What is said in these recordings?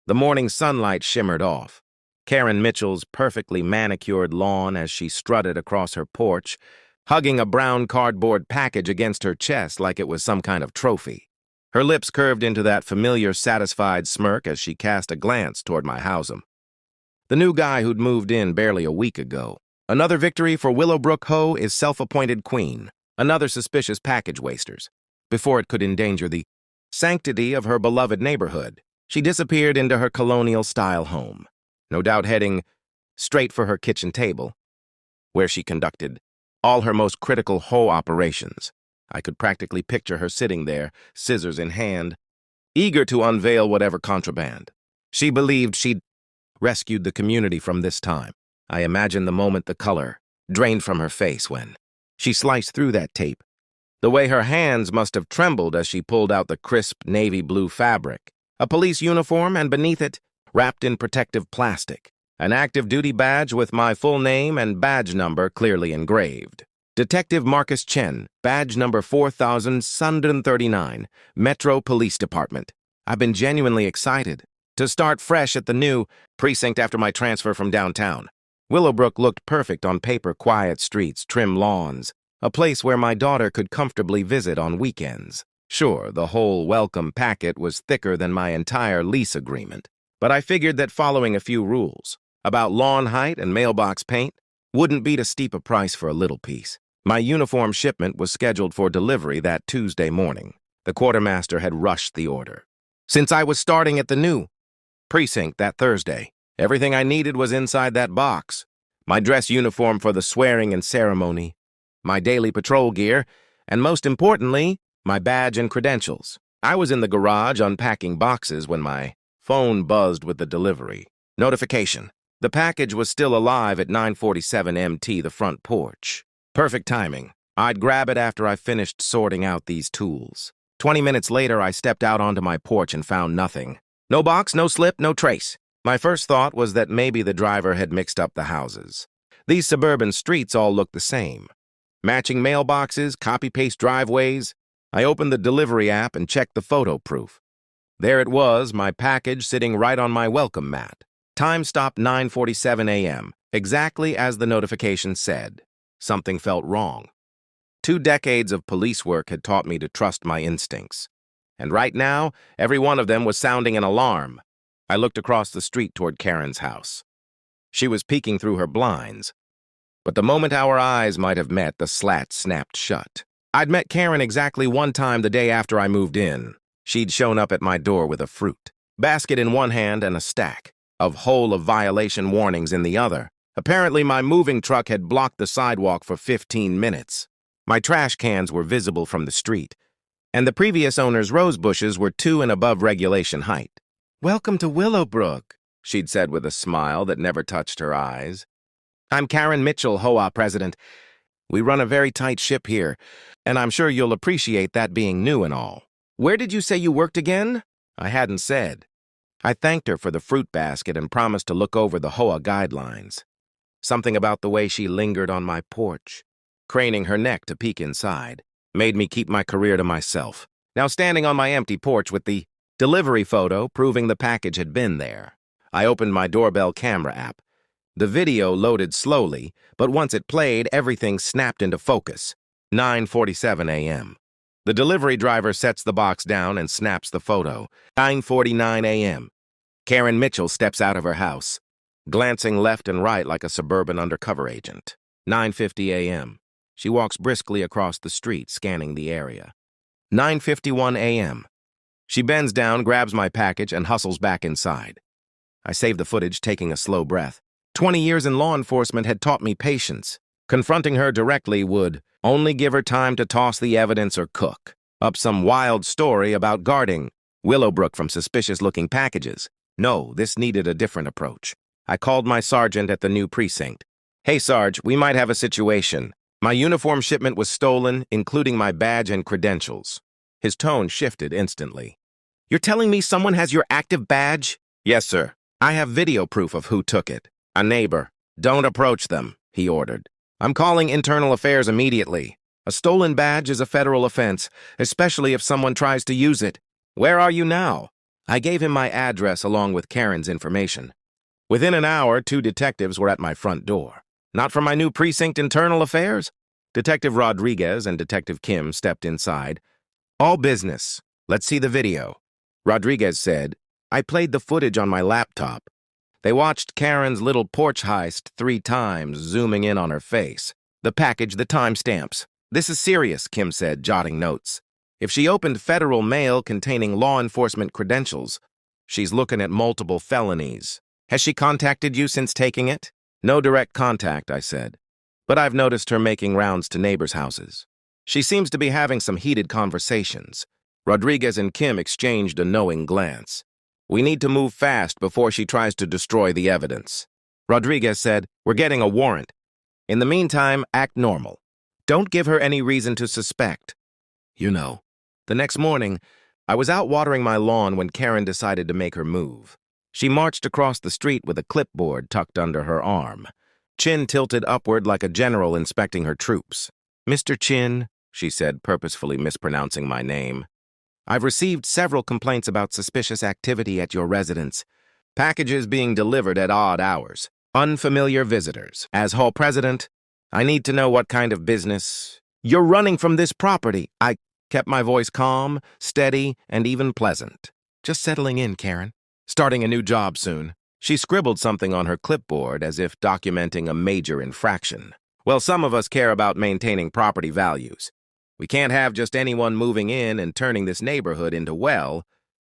The morning sunlight shimmered off. Karen Mitchell's perfectly manicured lawn as she strutted across her porch, hugging a brown cardboard package against her chest like it was some kind of trophy. Her lips curved into that familiar, satisfied smirk as she cast a glance toward my housem. The new guy who'd moved in barely a week ago. Another victory for Willowbrook Ho is self-appointed queen. Another suspicious package wasters. Before it could endanger the sanctity of her beloved neighborhood, she disappeared into her colonial-style home, no doubt heading straight for her kitchen table, where she conducted all her most critical Ho operations. I could practically picture her sitting there, scissors in hand, eager to unveil whatever contraband. She believed she'd rescued the community from this time. I imagined the moment the color drained from her face when she sliced through that tape. The way her hands must have trembled as she pulled out the crisp navy blue fabric, a police uniform, and beneath it, wrapped in protective plastic, an active duty badge with my full name and badge number clearly engraved. Detective Marcus Chen, badge number 4039, Metro Police Department. I've been genuinely excited to start fresh at the new precinct after my transfer from downtown. Willowbrook looked perfect on paper, quiet streets, trim lawns, a place where my daughter could comfortably visit on weekends. Sure, the whole welcome packet was thicker than my entire lease agreement, but I figured that following a few rules about lawn height and mailbox paint wouldn't beat a steep a price for a little piece. My uniform shipment was scheduled for delivery that Tuesday morning. The quartermaster had rushed the order. Since I was starting at the new precinct that Thursday, everything I needed was inside that box. My dress uniform for the swearing and ceremony, my daily patrol gear, and most importantly, my badge and credentials. I was in the garage unpacking boxes when my phone buzzed with the delivery notification. The package was still alive at 9:47 MT, the front porch. Perfect timing. I'd grab it after I finished sorting out these tools. 20 minutes later, I stepped out onto my porch and found nothing. No box, no slip, no trace. My first thought was that maybe the driver had mixed up the houses. These suburban streets all look the same. Matching mailboxes, copy-paste driveways. I opened the delivery app and checked the photo proof. There it was, my package sitting right on my welcome mat. Time stopped 9:47 a.m., exactly as the notification said. Something felt wrong. 2 decades of police work had taught me to trust my instincts. And right now, every one of them was sounding an alarm. I looked across the street toward Karen's house. She was peeking through her blinds. But the moment our eyes might have met, the slat snapped shut. I'd met Karen exactly one time the day after I moved in. She'd shown up at my door with a fruit basket in one hand and a stack of whole of violation warnings in the other. Apparently, my moving truck had blocked the sidewalk for 15 minutes. My trash cans were visible from the street, and the previous owner's rose bushes were 2 and above regulation height. "Welcome to Willowbrook," she'd said with a smile that never touched her eyes. "I'm Karen Mitchell, HOA president. We run a very tight ship here, and I'm sure you'll appreciate that being new and all." "Where did you say you worked again?" I hadn't said. I thanked her for the fruit basket and promised to look over the HOA guidelines. Something about the way she lingered on my porch, craning her neck to peek inside, made me keep my career to myself. Now standing on my empty porch with the delivery photo proving the package had been there, I opened my doorbell camera app. The video loaded slowly, but once it played, everything snapped into focus. 9:47 a.m. The delivery driver sets the box down and snaps the photo. 9:49 a.m. Karen Mitchell steps out of her house, glancing left and right like a suburban undercover agent. 9:50 a.m. She walks briskly across the street, scanning the area. 9:51 a.m. She bends down, grabs my package, and hustles back inside. I save the footage, taking a slow breath. 20 years in law enforcement had taught me patience. Confronting her directly would only give her time to toss the evidence or cook up some wild story about guarding Willowbrook from suspicious-looking packages. No, this needed a different approach. I called my sergeant at the new precinct. "Hey, Sarge, we might have a situation. My uniform shipment was stolen, including my badge and credentials." His tone shifted instantly. "You're telling me someone has your active badge?" "Yes, sir. I have video proof of who took it. A neighbor." "Don't approach them," he ordered. "I'm calling internal affairs immediately. A stolen badge is a federal offense, especially if someone tries to use it." "Where are you now?" I gave him my address along with Karen's information. Within an hour, 2 detectives were at my front door. Not from my new precinct internal affairs? Detective Rodriguez and Detective Kim stepped inside. All business. Let's see the video. Rodriguez said, I played the footage on my laptop. They watched Karen's little porch heist 3 times, zooming in on her face. The package, the timestamps. This is serious, Kim said, jotting notes. If she opened federal mail containing law enforcement credentials, she's looking at multiple felonies. Has she contacted you since taking it? No direct contact, I said. But I've noticed her making rounds to neighbors' houses. She seems to be having some heated conversations. Rodriguez and Kim exchanged a knowing glance. We need to move fast before she tries to destroy the evidence. Rodriguez said, We're getting a warrant. In the meantime, act normal. Don't give her any reason to suspect. You know. The next morning, I was out watering my lawn when Karen decided to make her move. She marched across the street with a clipboard tucked under her arm, chin tilted upward like a general inspecting her troops. Mr. Chin, she said, purposefully mispronouncing my name. I've received several complaints about suspicious activity at your residence. Packages being delivered at odd hours. Unfamiliar visitors. As hall president, I need to know what kind of business. You're running from this property. I kept my voice calm, steady, and even pleasant. Just settling in, Karen. Starting a new job soon. She scribbled something on her clipboard as if documenting a major infraction. Well, some of us care about maintaining property values. We can't have just anyone moving in and turning this neighborhood into, well,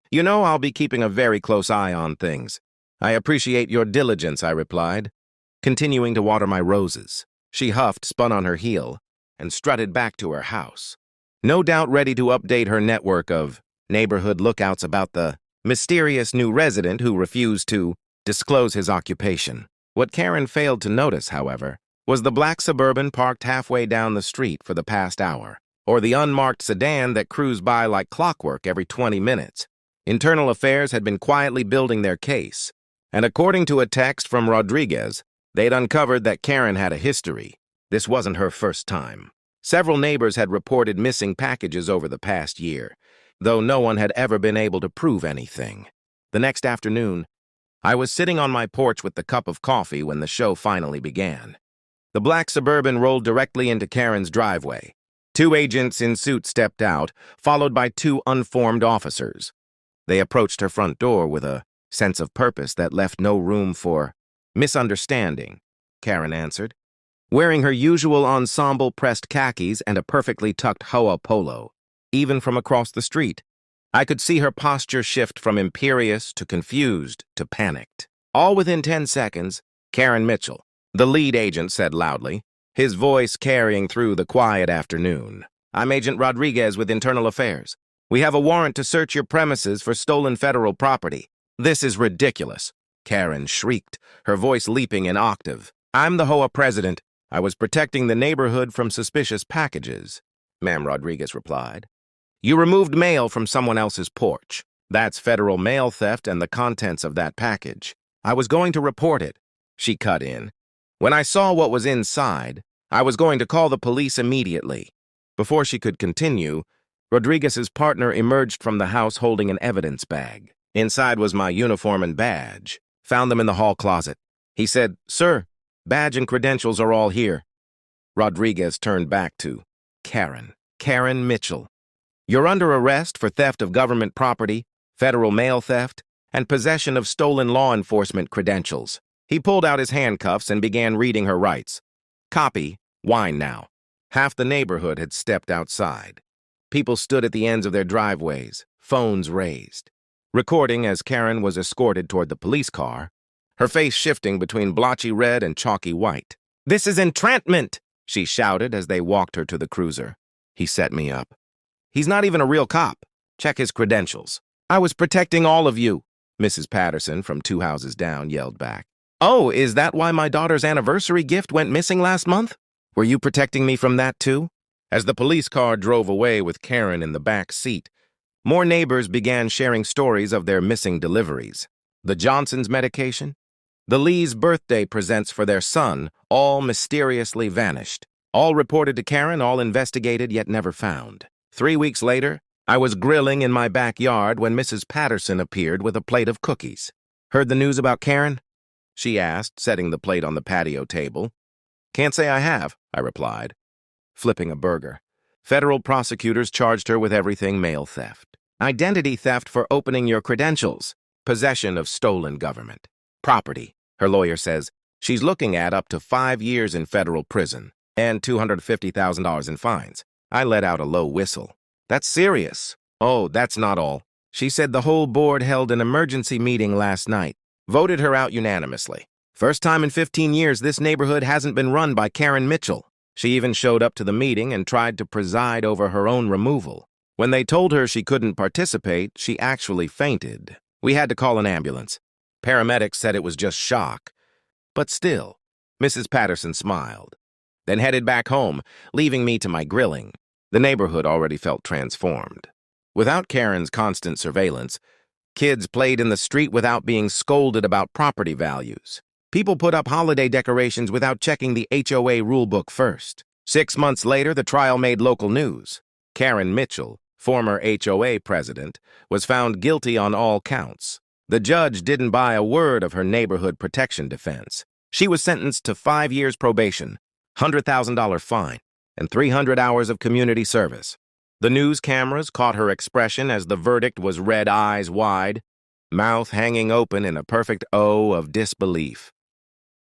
you know, I'll be keeping a very close eye on things. I appreciate your diligence, I replied, continuing to water my roses. She huffed, spun on her heel, and strutted back to her house. No doubt ready to update her network of neighborhood lookouts about the mysterious new resident who refused to disclose his occupation. What Karen failed to notice, however, was the black Suburban parked halfway down the street for the past hour, or the unmarked sedan that cruised by like clockwork every 20 minutes. Internal Affairs had been quietly building their case, and according to a text from Rodriguez, they'd uncovered that Karen had a history. This wasn't her first time. Several neighbors had reported missing packages over the past year, though no one had ever been able to prove anything. The next afternoon, I was sitting on my porch with the cup of coffee when the show finally began. The black Suburban rolled directly into Karen's driveway. 2 agents in suits stepped out, followed by 2 unformed officers. They approached her front door with a sense of purpose that left no room for misunderstanding, Karen answered, wearing her usual ensemble pressed khakis and a perfectly tucked Hoa polo, even from across the street. I could see her posture shift from imperious to confused to panicked. All within 10 seconds, Karen Mitchell, the lead agent, said loudly, his voice carrying through the quiet afternoon. I'm Agent Rodriguez with Internal Affairs. We have a warrant to search your premises for stolen federal property. This is ridiculous, Karen shrieked, her voice leaping an octave. I'm the Hoa president. I was protecting the neighborhood from suspicious packages, Ma'am Rodriguez replied. You removed mail from someone else's porch. That's federal mail theft and the contents of that package. I was going to report it, she cut in. When I saw what was inside, I was going to call the police immediately. Before she could continue, Rodriguez's partner emerged from the house holding an evidence bag. Inside was my uniform and badge. Found them in the hall closet. He said, Sir, badge and credentials are all here. Rodriguez turned back to Karen Mitchell. You're under arrest for theft of government property, federal mail theft, and possession of stolen law enforcement credentials. He pulled out his handcuffs and began reading her rights. Copy, wine now. Half the neighborhood had stepped outside. People stood at the ends of their driveways, phones raised. Recording as Karen was escorted toward the police car, her face shifting between blotchy red and chalky white. This is entrapment, she shouted as they walked her to the cruiser. He set me up. He's not even a real cop. Check his credentials. I was protecting all of you, Mrs. Patterson from 2 houses down yelled back. Oh, is that why my daughter's anniversary gift went missing last month? Were you protecting me from that too? As the police car drove away with Karen in the back seat, more neighbors began sharing stories of their missing deliveries. The Johnsons' medication, the Lees' birthday presents for their son, all mysteriously vanished. All reported to Karen, all investigated yet never found. 3 weeks later, I was grilling in my backyard when Mrs. Patterson appeared with a plate of cookies. "Heard the news about Karen?" she asked, setting the plate on the patio table. "Can't say I have," I replied, flipping a burger. Federal prosecutors charged her with everything mail theft. Identity theft for opening your credentials. Possession of stolen government. Property. Her lawyer says she's looking at up to 5 years in federal prison and $250,000 in fines. I let out a low whistle. "That's serious." "Oh, that's not all. She said the whole board held an emergency meeting last night, voted her out unanimously. First time in 15 years this neighborhood hasn't been run by Karen Mitchell. She even showed up to the meeting and tried to preside over her own removal. When they told her she couldn't participate, she actually fainted. We had to call an ambulance. Paramedics said it was just shock. But still, Mrs. Patterson smiled, then headed back home, leaving me to my grilling. The neighborhood already felt transformed. Without Karen's constant surveillance, kids played in the street without being scolded about property values. People put up holiday decorations without checking the HOA rulebook first. 6 months later, the trial made local news. Karen Mitchell, former HOA president, was found guilty on all counts. The judge didn't buy a word of her neighborhood protection defense. She was sentenced to 5 years probation, $100,000 fine, and 300 hours of community service. The news cameras caught her expression as the verdict was read eyes wide, mouth hanging open in a perfect O of disbelief.